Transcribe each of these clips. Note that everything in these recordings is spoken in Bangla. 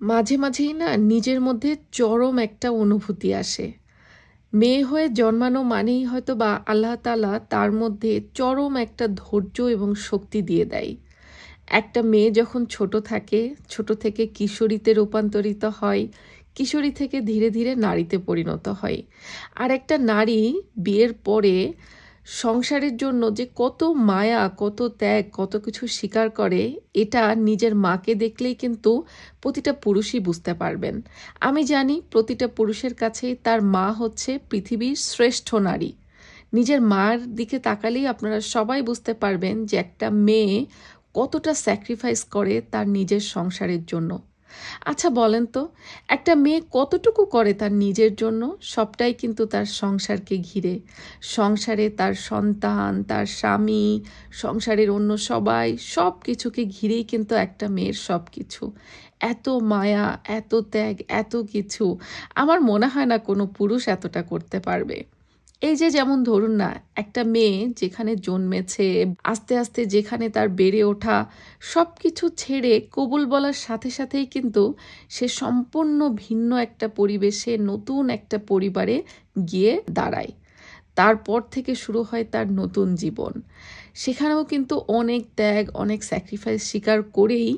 মাঝে মাঝেই না নিজের মধ্যে চরম একটা অনুভূতি আসে। মেয়ে হয়ে জন্মানো মানেই হয়তো বা আল্লাহ তাআলা তার মধ্যে চরম একটা ধৈর্য এবং শক্তি দিয়ে দেয়। একটা মেয়ে যখন ছোট থাকে, ছোট থেকে কিশোরীতে রূপান্তরিত হয়, কিশোরী থেকে ধীরে ধীরে নারীতে পরিণত হয়। আর একটা নারী বিয়ের পরে সংসারের জন্য যে কত মায়া, কত ত্যাগ, কত কিছু স্বীকার করে, এটা নিজের মাকে দেখলেই কিন্তু প্রতিটা পুরুষই বুঝতে পারবেন। আমি জানি প্রতিটা পুরুষের কাছেই তার মা হচ্ছে পৃথিবীর শ্রেষ্ঠ নারী। নিজের মার দিকে তাকালেই আপনারা সবাই বুঝতে পারবেন যে একটা মেয়ে কতটা স্যাক্রিফাইস করে তার নিজের সংসারের জন্য। আচ্ছা বলেন তো, একটা মেয়ে কতটুকু করে তার নিজের জন্য? সবটাই কিন্তু তার সংসারকে ঘিরে। সংসারে তার সন্তান, তার স্বামী, সংসারের অন্য সবাই, সব কিছুকে ঘিরেই কিন্তু একটা মেয়ের সব কিছু। এত মায়া, এত ত্যাগ, এত কিছু, আমার মনে হয় না কোনো পুরুষ এতটা করতে পারবে। এই যে যেমন ধরুন না, একটা মেয়ে যেখানে জন্মেছে, আস্তে আস্তে যেখানে তার বেড়ে ওঠা, সব কিছু ছেড়ে কবুল বলার সাথে সাথেই কিন্তু সে সম্পূর্ণ ভিন্ন একটা পরিবেশে, নতুন একটা পরিবারে গিয়ে দাঁড়ায়। তারপর থেকে শুরু হয় তার নতুন জীবন। সেখানেও কিন্তু অনেক ত্যাগ, অনেক স্যাক্রিফাইস স্বীকার করেই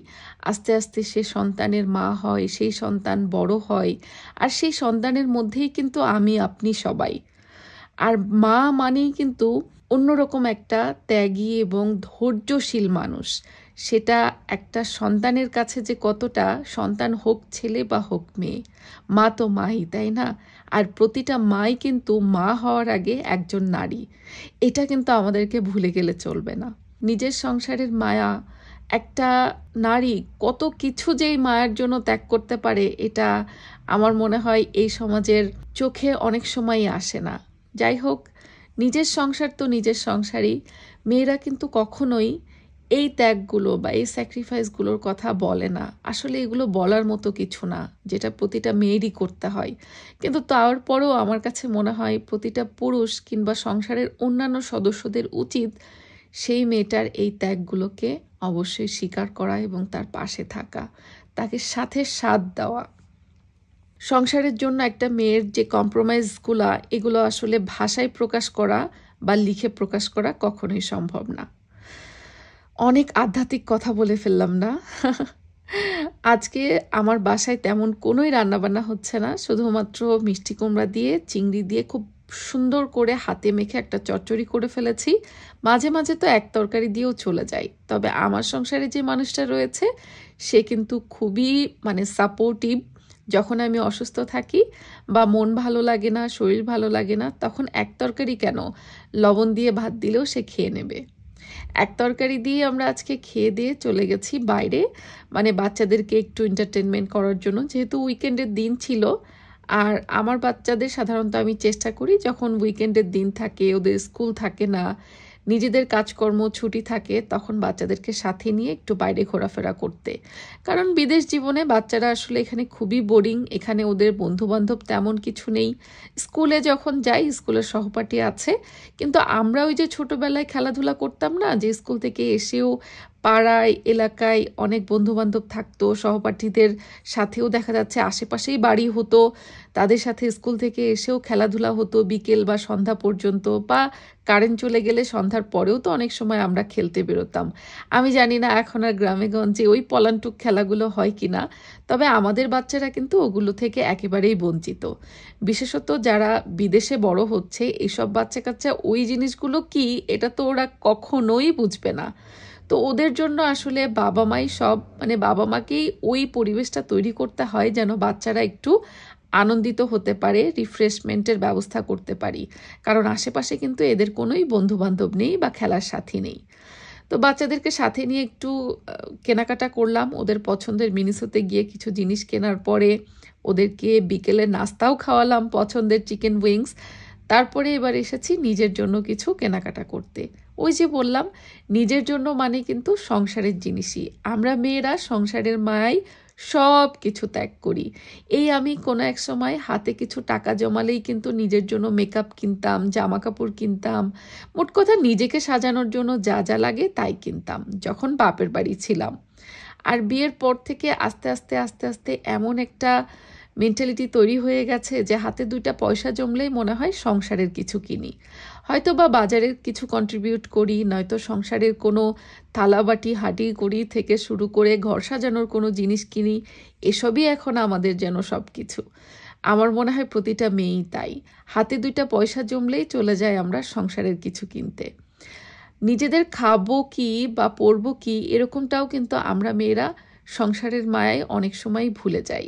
আস্তে আস্তে সে সন্তানের মা হয়, সেই সন্তান বড় হয়। আর সেই সন্তানের মধ্যেই কিন্তু আমি আপনি সবাই। আর মা মানেই কিন্তু অন্যরকম একটা ত্যাগী এবং ধৈর্যশীল মানুষ। সেটা একটা সন্তানের কাছে যে কতটা, সন্তান হোক ছেলে বা হোক মেয়ে, মা তো মাই, তাই না? আর প্রতিটা মাই কিন্তু মা হওয়ার আগে একজন নারী। এটা কিন্তু আমাদেরকে ভুলে গেলে চলবে না। নিজের সংসারের মায়া, একটা নারী কত কিছু যেই মায়ের জন্য ত্যাগ করতে পারে, এটা আমার মনে হয় এই সমাজের চোখে অনেক সময়ই আসে না। যাই হোক, নিজের সংসার তো নিজের সংসারই। মেয়েরা কিন্তু কখনোই এই ত্যাগগুলো বা এই স্যাক্রিফাইসগুলোর কথা বলে না। আসলে এগুলো বলার মতো কিছু না, যেটা প্রতিটা মেয়েরই করতে হয়। কিন্তু তারপরেও আমার কাছে মনে হয় প্রতিটা পুরুষ কিংবা সংসারের অন্যান্য সদস্যদের উচিত সেই মেয়েটার এই ত্যাগগুলোকে অবশ্যই স্বীকার করা এবং তার পাশে থাকা, তাকে সাথে সাথ দেওয়া। সংসারের জন্য একটা মেয়ের যে কম্প্রোমাইজগুলো, এগুলো আসলে ভাষায় প্রকাশ করা বা লিখে প্রকাশ করা কখনোই সম্ভব না। অনেক আধ্যাত্মিক কথা বলে ফেললাম না? আজকে আমার বাসায় তেমন কোনোই রান্নাবান্না হচ্ছে না, শুধুমাত্র মিষ্টি কুমড়া দিয়ে, চিংড়ি দিয়ে খুব সুন্দর করে হাতে মেখে একটা চচ্চড়ি করে ফেলেছি। মাঝে মাঝে তো এক তরকারি দিয়েও চলে যায়। তবে আমার সংসারে যে মানুষটা রয়েছে, সে কিন্তু খুবই সাপোর্টিভ। যখন আমি অসুস্থ থাকি বা মন ভালো লাগে না, শরীর ভালো লাগে না, তখন এক তরকারি কেন, লবণ দিয়ে ভাত দিলেও সে খেয়ে নেবে। এক তরকারি দিয়ে আমরা আজকে খেয়ে দিয়ে চলে গেছি বাইরে, বাচ্চাদেরকে একটু এন্টারটেনমেন্ট করার জন্য, যেহেতু উইকেন্ডের দিন ছিল। আর আমার বাচ্চাদের সাধারণত আমি চেষ্টা করি যখন উইকেন্ডের দিন থাকে, ওদের স্কুল থাকে না, নিজেদের কাজকর্ম ছুটি থাকে, তখন বাচ্চাদেরকে সাথে নিয়ে একটু বাইরে ঘোরাফেরা করতে। কারণ বিদেশ জীবনে বাচ্চারা আসলে এখানে খুবই বোরিং। এখানে ওদের বন্ধুবান্ধব তেমন কিছু নেই। স্কুলে যখন যাই, স্কুলের সহপাঠী আছে, কিন্তু আমরা ওই যে ছোটবেলায় খেলাধুলা করতাম না, যে স্কুল থেকে এসেও পাড়ায়, এলাকায় অনেক বন্ধুবান্ধব থাকতো, সহপাঠীদের সাথেও দেখা যাচ্ছে আশেপাশেই বাড়ি হতো, তাদের সাথে স্কুল থেকে এসেও খেলাধুলা হতো বিকেল বা সন্ধ্যা পর্যন্ত, বা কারেন্ট চলে গেলে সন্ধ্যার পরেও তো অনেক সময় আমরা খেলতে বেরোতাম। আমি জানি না এখন আর গ্রামে গঞ্জে ওই পলান্টুক খেলাগুলো হয় কিনা, তবে আমাদের বাচ্চারা কিন্তু ওগুলো থেকে একেবারেই বঞ্চিত। বিশেষত যারা বিদেশে বড় হচ্ছে, এইসব বাচ্চা কাচ্চা ওই জিনিসগুলো কি, এটা তো ওরা কখনোই বুঝবে না। তো ওদের জন্য আসলে বাবা মাই সব, বাবা মাকেই ওই পরিবেশটা তৈরি করতে হয় যেন বাচ্চারা একটু আনন্দিত হতে পারে, রিফ্রেশমেন্টের ব্যবস্থা করতে পারি। কারণ আশেপাশে কিন্তু এদের কোনোই বন্ধু বান্ধব নেই বা খেলার সাথী নেই। তো বাচ্চাদেরকে সাথে নিয়ে একটু কেনাকাটা করলাম। ওদের পছন্দের মিনিসোতে গিয়ে কিছু জিনিস কেনার পরে ওদেরকে বিকেলে নাস্তাও খাওয়ালাম, পছন্দের চিকেন উইংস। তারপরে এবার এসেছি নিজের জন্য কিছু কেনাকাটা করতে। ওই যে বললাম, নিজের জন্য মানে কিন্তু সংসারের জিনিসই। আমরা মেয়েরা সংসারের মায়ায় সব কিছু ত্যাগ করি। এই আমি কোনো এক সময় হাতে কিছু টাকা জমালেই কিন্তু নিজের জন্য মেকআপ কিনতাম, জামা কাপড় কিনতাম, মোট কথা নিজেকে সাজানোর জন্য যা যা লাগে তাই কিনতাম, যখন বাপের বাড়ি ছিলাম। আর বিয়ের পর থেকে আস্তে আস্তে আস্তে আস্তে এমন একটা মেন্টালিটি তৈরি হয়ে গেছে যে হাতে 2টা পয়সা জমলেই মনে হয় সংসারের কিছু কিনি, হয়তো বা বাজারের কিছু কন্ট্রিবিউট করি, নয়তো সংসারের কোনো থালাবাটি হাঁটি করি থেকে শুরু করে ঘর সাজানোর কোনো জিনিস কিনি। এসবই এখন আমাদের যেন সব কিছু। আমার মনে হয় প্রতিটা মেয়েই তাই, হাতে 2টা পয়সা জমলেই চলে যায় আমরা সংসারের কিছু কিনতে। নিজেদের খাবো কি বা পরবো কি এরকমটাও কিন্তু আমরা মেয়েরা সংসারের মায়ায় অনেক সময় ভুলে যাই।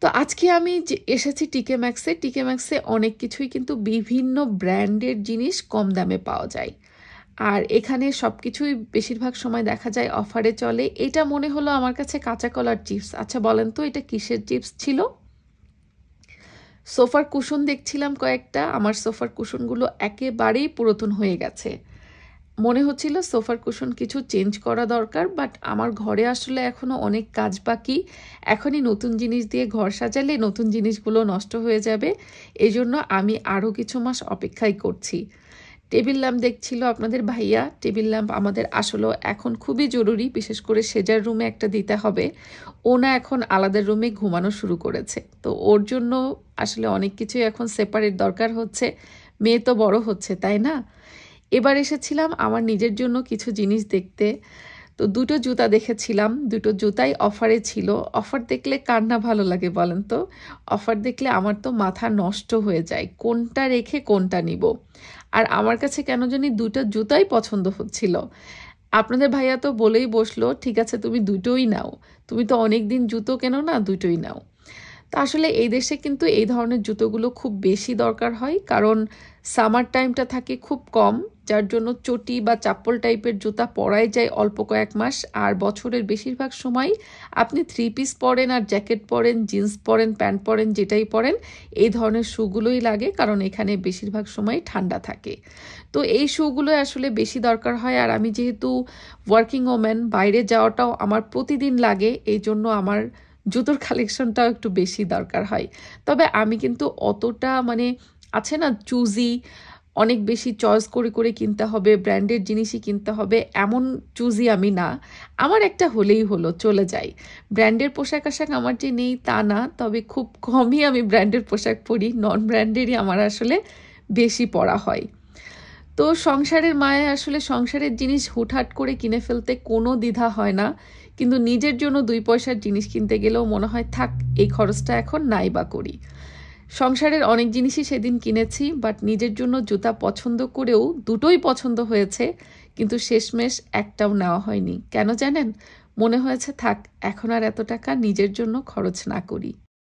তো আজকে আমি এসেছি টিকে ম্যাক্সে। টিকে ম্যাক্সে অনেক কিছুই কিন্তু বিভিন্ন ব্র্যান্ডের জিনিস কম দামে পাওয়া যায়, আর এখানে সব কিছুই বেশিরভাগ সময় দেখা যায় অফারে চলে। এটা মনে হলো আমার কাছে কাঁচা কলার চিপস। আচ্ছা বলেন তো এটা কিসের চিপস ছিল? সোফার কুশন দেখছিলাম কয়েকটা, আমার সোফার কুশনগুলো একেবারেই পুরাতন হয়ে গেছে। মনে হচ্ছিল সোফার কুশন কিছু চেঞ্জ করা দরকার, বাট আমার ঘরে আসলে এখনও অনেক কাজ বাকি। এখনই নতুন জিনিস দিয়ে ঘর সাজালে নতুন জিনিসগুলো নষ্ট হয়ে যাবে, এই জন্য আমি আরও কিছু মাস অপেক্ষাই করছি। টেবিল ল্যাম্প দেখছিল আপনাদের ভাইয়া। টেবিল ল্যাম্প আমাদের আসলেও এখন খুবই জরুরি, বিশেষ করে সেজার রুমে একটা দিতে হবে। ও না এখন আলাদা রুমে ঘুমানো শুরু করেছে, তো ওর জন্য আসলে অনেক কিছুই এখন সেপারেট দরকার হচ্ছে। মেয়ে তো বড় হচ্ছে, তাই না? এবার এসেছিলাম আমার নিজের জন্য কিছু জিনিস দেখতে। তো 2টো জুতা দেখেছিলাম, 2টো জুতাই অফারে ছিল। অফার দেখলে কার না ভালো লাগে বলেন তো? অফার দেখলে আমার তো মাথা নষ্ট হয়ে যায়, কোনটা রেখে কোনটা নিব। আর আমার কাছে কেন জানি 2টো জুতাই পছন্দ হচ্ছিল। আপনাদের ভাইয়া তো বলেই বসলো, ঠিক আছে তুমি 2টোই নাও, তুমি তো অনেক দিন জুতো কেনো না, 2টোই নাও। তো আসলে এই দেশে কিন্তু এই ধরনের জুতোগুলো খুব বেশি দরকার হয়, কারণ সামার টাইমটা থাকে খুব কম, যার জন্য চটি বা চাপ্পল টাইপের জুতা পরাই যায় অল্প কয়েক মাস। আর বছরের বেশিরভাগ সময় আপনি 3 পিস পরেন আর জ্যাকেট পরেন, জিন্স পরেন, প্যান্ট পরেন, যেটাই পরেন এই ধরনের শুগুলোই লাগে, কারণ এখানে বেশিরভাগ সময় ঠান্ডা থাকে। তো এই শুগুলো আসলে বেশি দরকার হয়। আর আমি যেহেতু ওয়ার্কিং ওম্যান, বাইরে যাওয়াটাও আমার প্রতিদিন লাগে, এই জন্য আমার জুতোর কালেকশনটাও একটু বেশি দরকার হয়। তবে আমি কিন্তু অতটা আছে না চুজি, অনেক বেশি চয়েস করে করে কিনতে হবে, ব্র্যান্ডেড জিনিসই কিনতে হবে, এমন চুজি আমি না। আমার একটা হলেই হলো, চলে যাই। ব্র্যান্ডের পোশাক আশাক আমার যে নেই তা না, তবে খুব কমই আমি ব্র্যান্ডের পোশাক পরি, নন ব্র্যান্ডেরই আমার আসলে বেশি পরা হয়। তো সংসারের মায়ে আসলে সংসারের জিনিস হুটহাট করে কিনে ফেলতে কোনো দ্বিধা হয় না, কিন্তু নিজের জন্য 2 পয়সার জিনিস কিনতে গেলেও মনে হয় থাক এই খরচটা এখন নাই বা করি। সংসারের অনেক জিনিসই সেদিন কিনেছি, বাট নিজের জন্য জুতা পছন্দ করেও 2টোই পছন্দ হয়েছে, কিন্তু শেষমেশ একটাও নেওয়া হয়নি। কেন জানেন? মনে হয়েছে থাক এখন আর এত টাকা নিজের জন্য খরচ না করি।